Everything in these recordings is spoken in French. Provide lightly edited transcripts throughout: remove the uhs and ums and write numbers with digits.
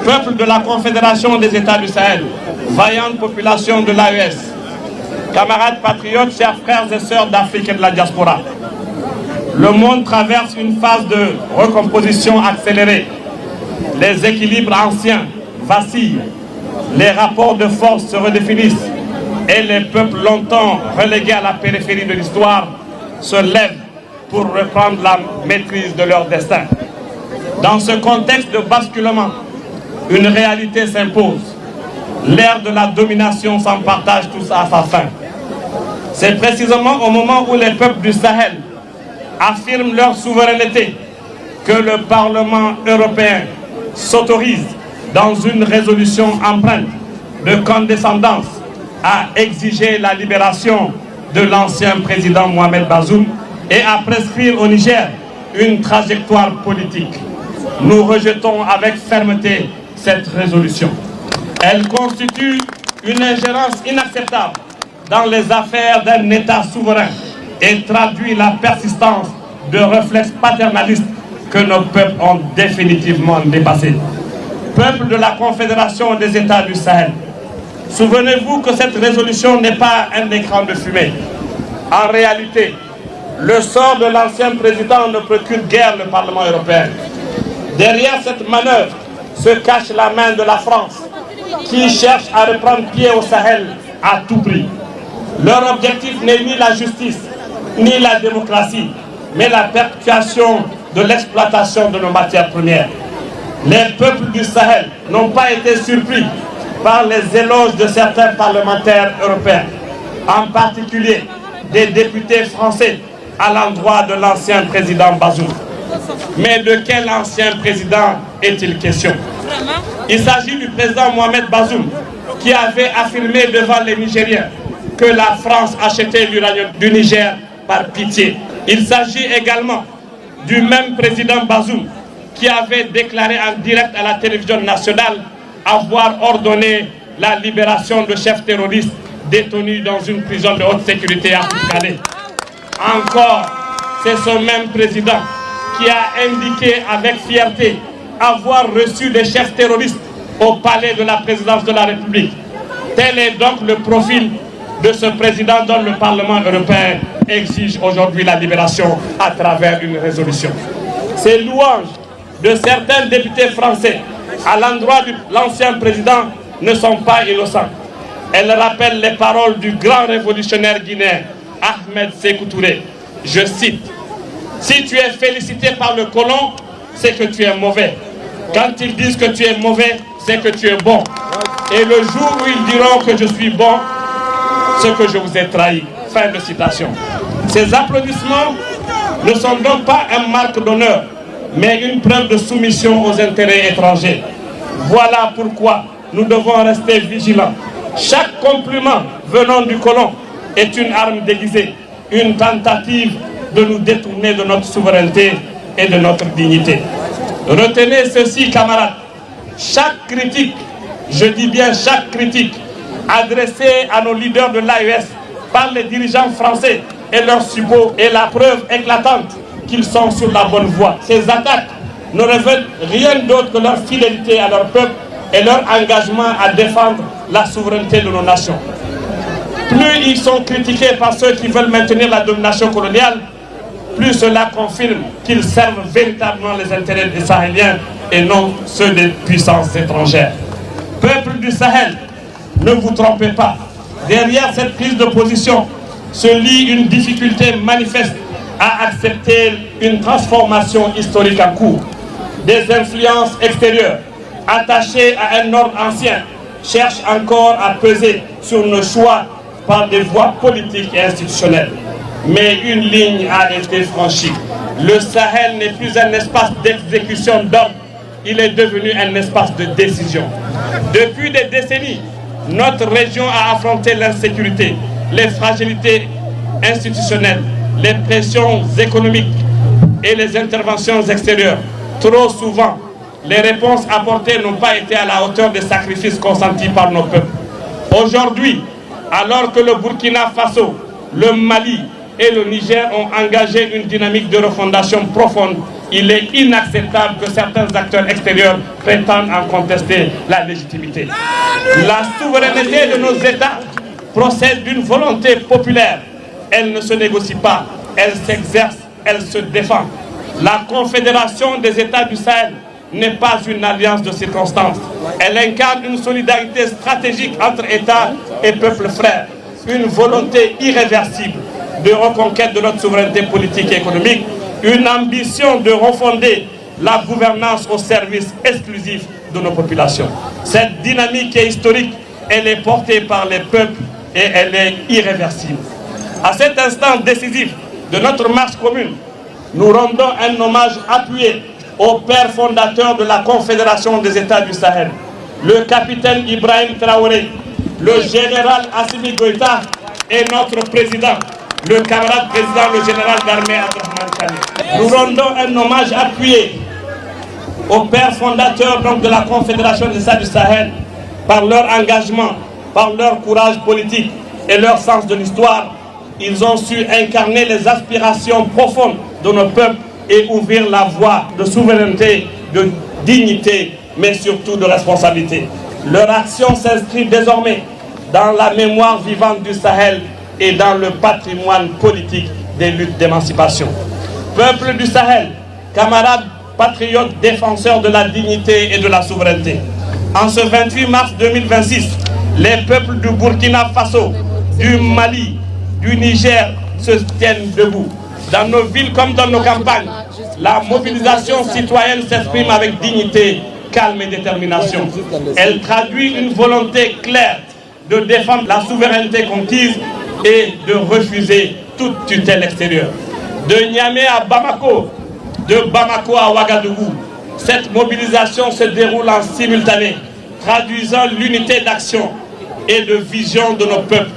Peuple de la Confédération des États du Sahel, vaillante population de l'AES, camarades patriotes, chers frères et sœurs d'Afrique et de la diaspora, le monde traverse une phase de recomposition accélérée. Les équilibres anciens vacillent, les rapports de force se redéfinissent et les peuples longtemps relégués à la périphérie de l'histoire se lèvent pour reprendre la maîtrise de leur destin. Dans ce contexte de basculement, une réalité s'impose. L'ère de la domination s'en partage tous à sa fin. C'est précisément au moment où les peuples du Sahel affirment leur souveraineté que le Parlement européen s'autorise dans une résolution empreinte de condescendance à exiger la libération de l'ancien président Mohamed Bazoum et à prescrire au Niger une trajectoire politique. Nous rejetons avec fermeté cette résolution. Elle constitue une ingérence inacceptable dans les affaires d'un État souverain et traduit la persistance de réflexes paternalistes que nos peuples ont définitivement dépassés. Peuple de la Confédération des États du Sahel, souvenez-vous que cette résolution n'est pas un écran de fumée. En réalité, le sort de l'ancien président ne procure guère le Parlement européen. Derrière cette manœuvre se cache la main de la France, qui cherche à reprendre pied au Sahel à tout prix. Leur objectif n'est ni la justice, ni la démocratie, mais la perpétuation de l'exploitation de nos matières premières. Les peuples du Sahel n'ont pas été surpris par les éloges de certains parlementaires européens, en particulier des députés français à l'endroit de l'ancien président Bazoum. Mais de quel ancien président est-il question? Il s'agit du président Mohamed Bazoum qui avait affirmé devant les Nigériens que la France achetait l'uranium du Niger par pitié. Il s'agit également du même président Bazoum qui avait déclaré en direct à la télévision nationale avoir ordonné la libération de chefs terroristes détenus dans une prison de haute sécurité à Calais. Encore, c'est ce même président qui a indiqué avec fierté avoir reçu des chefs terroristes au palais de la présidence de la République. Tel est donc le profil de ce président dont le Parlement européen exige aujourd'hui la libération à travers une résolution. Ces louanges de certains députés français à l'endroit de l'ancien président ne sont pas innocentes. Elles rappellent les paroles du grand révolutionnaire guinéen Ahmed Sékou Touré. Je cite: « Si tu es félicité par le colon, c'est que tu es mauvais. Quand ils disent que tu es mauvais, c'est que tu es bon. Et le jour où ils diront que je suis bon, c'est que je vous ai trahi. » Fin de citation. Ces applaudissements ne sont donc pas une marque d'honneur, mais une preuve de soumission aux intérêts étrangers. Voilà pourquoi nous devons rester vigilants. Chaque compliment venant du colon est une arme déguisée, une tentative de nous détourner de notre souveraineté et de notre dignité. Retenez ceci, camarades. Chaque critique, je dis bien chaque critique, adressée à nos leaders de l'AES par les dirigeants français et leurs suppôts est la preuve éclatante qu'ils sont sur la bonne voie. Ces attaques ne révèlent rien d'autre que leur fidélité à leur peuple et leur engagement à défendre la souveraineté de nos nations. Plus ils sont critiqués par ceux qui veulent maintenir la domination coloniale, plus cela confirme qu'ils servent véritablement les intérêts des Sahéliens et non ceux des puissances étrangères. Peuple du Sahel, ne vous trompez pas. Derrière cette prise de position se lie une difficulté manifeste à accepter une transformation historique en cours. Des influences extérieures attachées à un ordre ancien cherchent encore à peser sur nos choix par des voies politiques et institutionnelles. Mais une ligne a été franchie. Le Sahel n'est plus un espace d'exécution d'ordre, il est devenu un espace de décision. Depuis des décennies, notre région a affronté l'insécurité, les fragilités institutionnelles, les pressions économiques et les interventions extérieures. Trop souvent, les réponses apportées n'ont pas été à la hauteur des sacrifices consentis par nos peuples. Aujourd'hui, alors que le Burkina Faso, le Mali et le Niger ont engagé une dynamique de refondation profonde il est inacceptable que certains acteurs extérieurs prétendent en contester la légitimité. La souveraineté de nos États procède d'une volonté populaire. Elle ne se négocie pas, elle s'exerce, elle se défend. La Confédération des États du Sahel n'est pas une alliance de circonstances. Elle incarne une solidarité stratégique entre États et peuples frères, une volonté irréversible de reconquête de notre souveraineté politique et économique, une ambition de refonder la gouvernance au service exclusif de nos populations. Cette dynamique est historique, elle est portée par les peuples et elle est irréversible. À cet instant décisif de notre marche commune, nous rendons un hommage appuyé au père fondateur de la Confédération des États du Sahel, le capitaine Ibrahim Traoré, le général Assimi Goïta et notre président, le camarade président, le général d'armée Abdrahmane Chani. Nous rendons un hommage appuyé aux pères fondateurs donc, de la Confédération des États du Sahel par leur engagement, par leur courage politique et leur sens de l'histoire. Ils ont su incarner les aspirations profondes de nos peuples et ouvrir la voie de souveraineté, de dignité, mais surtout de responsabilité. Leur action s'inscrit désormais dans la mémoire vivante du Sahel et dans le patrimoine politique des luttes d'émancipation. Peuple du Sahel, camarades, patriotes, défenseurs de la dignité et de la souveraineté. En ce 28 mars 2026, les peuples du Burkina Faso, du Mali, du Niger se tiennent debout. Dans nos villes comme dans nos campagnes, la mobilisation citoyenne s'exprime avec dignité, calme et détermination. Elle traduit une volonté claire de défendre la souveraineté conquise et de refuser toute tutelle extérieure. De Niamey à Bamako, de Bamako à Ouagadougou, cette mobilisation se déroule en simultané, traduisant l'unité d'action et de vision de nos peuples.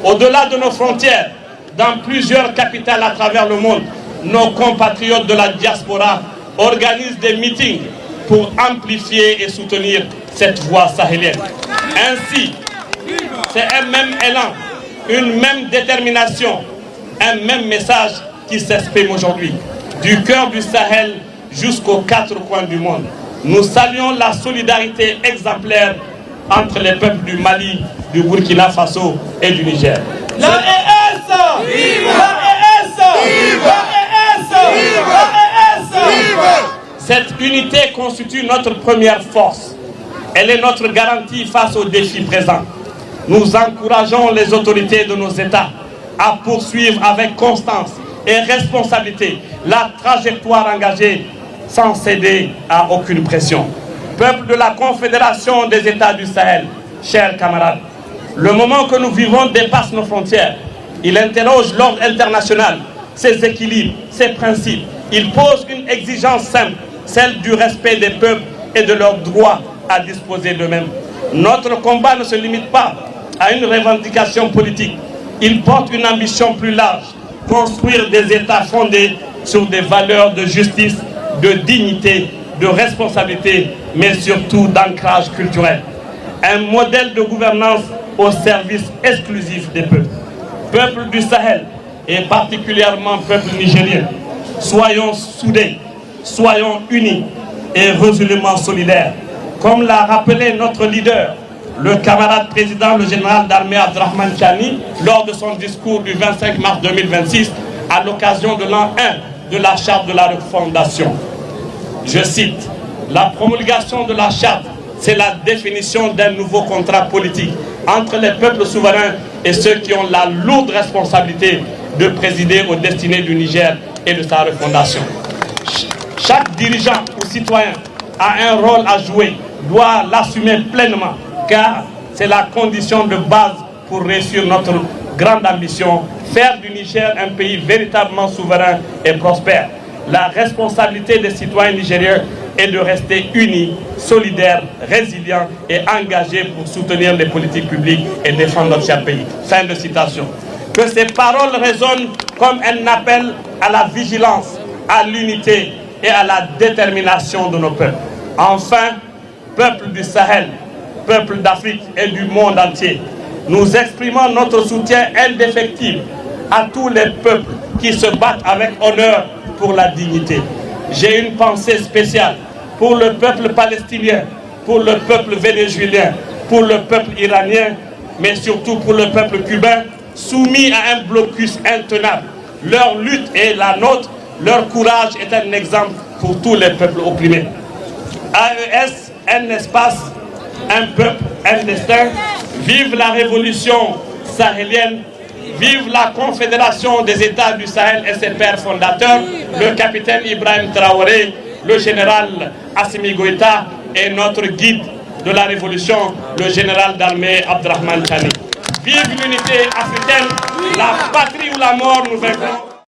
Au-delà de nos frontières, dans plusieurs capitales à travers le monde, nos compatriotes de la diaspora organisent des meetings pour amplifier et soutenir cette voie sahélienne. Ainsi, c'est un même élan, une même détermination, un même message qui s'exprime aujourd'hui. Du cœur du Sahel jusqu'aux quatre coins du monde. Nous saluons la solidarité exemplaire entre les peuples du Mali, du Burkina Faso et du Niger. La ES! Vive! La ES! Vive! La ES! Vive! La ES! Vive! Cette unité constitue notre première force. Elle est notre garantie face aux défis présents. Nous encourageons les autorités de nos États à poursuivre avec constance et responsabilité la trajectoire engagée sans céder à aucune pression. Peuple de la Confédération des États du Sahel, chers camarades, le moment que nous vivons dépasse nos frontières. Il interroge l'ordre international, ses équilibres, ses principes. Il pose une exigence simple, celle du respect des peuples et de leur droit à disposer d'eux-mêmes. Notre combat ne se limite pas à une revendication politique. Il porte une ambition plus large, construire des États fondés sur des valeurs de justice, de dignité, de responsabilité, mais surtout d'ancrage culturel. Un modèle de gouvernance au service exclusif des peuples. Peuple du Sahel et particulièrement peuple nigérien, soyons soudés, soyons unis et résolument solidaires. Comme l'a rappelé notre leader, le camarade président, le général d'armée Abdrahmane Chani, lors de son discours du 25 mars 2026, à l'occasion de l'an 1 de la charte de la refondation. Je cite, « La promulgation de la charte, c'est la définition d'un nouveau contrat politique entre les peuples souverains et ceux qui ont la lourde responsabilité de présider aux destinées du Niger et de sa refondation. Chaque dirigeant ou citoyen a un rôle à jouer, doit l'assumer pleinement, car c'est la condition de base pour réussir notre grande ambition, faire du Niger un pays véritablement souverain et prospère. La responsabilité des citoyens nigériens est de rester unis, solidaires, résilients et engagés pour soutenir les politiques publiques et défendre notre cher pays. » Fin de citation. Que ces paroles résonnent comme un appel à la vigilance, à l'unité et à la détermination de nos peuples. Enfin, peuple du Sahel, peuple d'Afrique et du monde entier, nous exprimons notre soutien indéfectible à tous les peuples qui se battent avec honneur pour la dignité. j'ai une pensée spéciale pour le peuple palestinien, pour le peuple vénézuélien, pour le peuple iranien, mais surtout pour le peuple cubain, soumis à un blocus intenable. Leur lutte est la nôtre, leur courage est un exemple pour tous les peuples opprimés. AES, un espace, un peuple, un destin. Vive la révolution sahélienne, vive la Confédération des États du Sahel et ses pères fondateurs, le capitaine Ibrahim Traoré, le général Assimi Goïta et notre guide de la révolution, le général d'armée Abdrahman Chani. Vive l'unité africaine, la patrie ou la mort, nous vaincrons.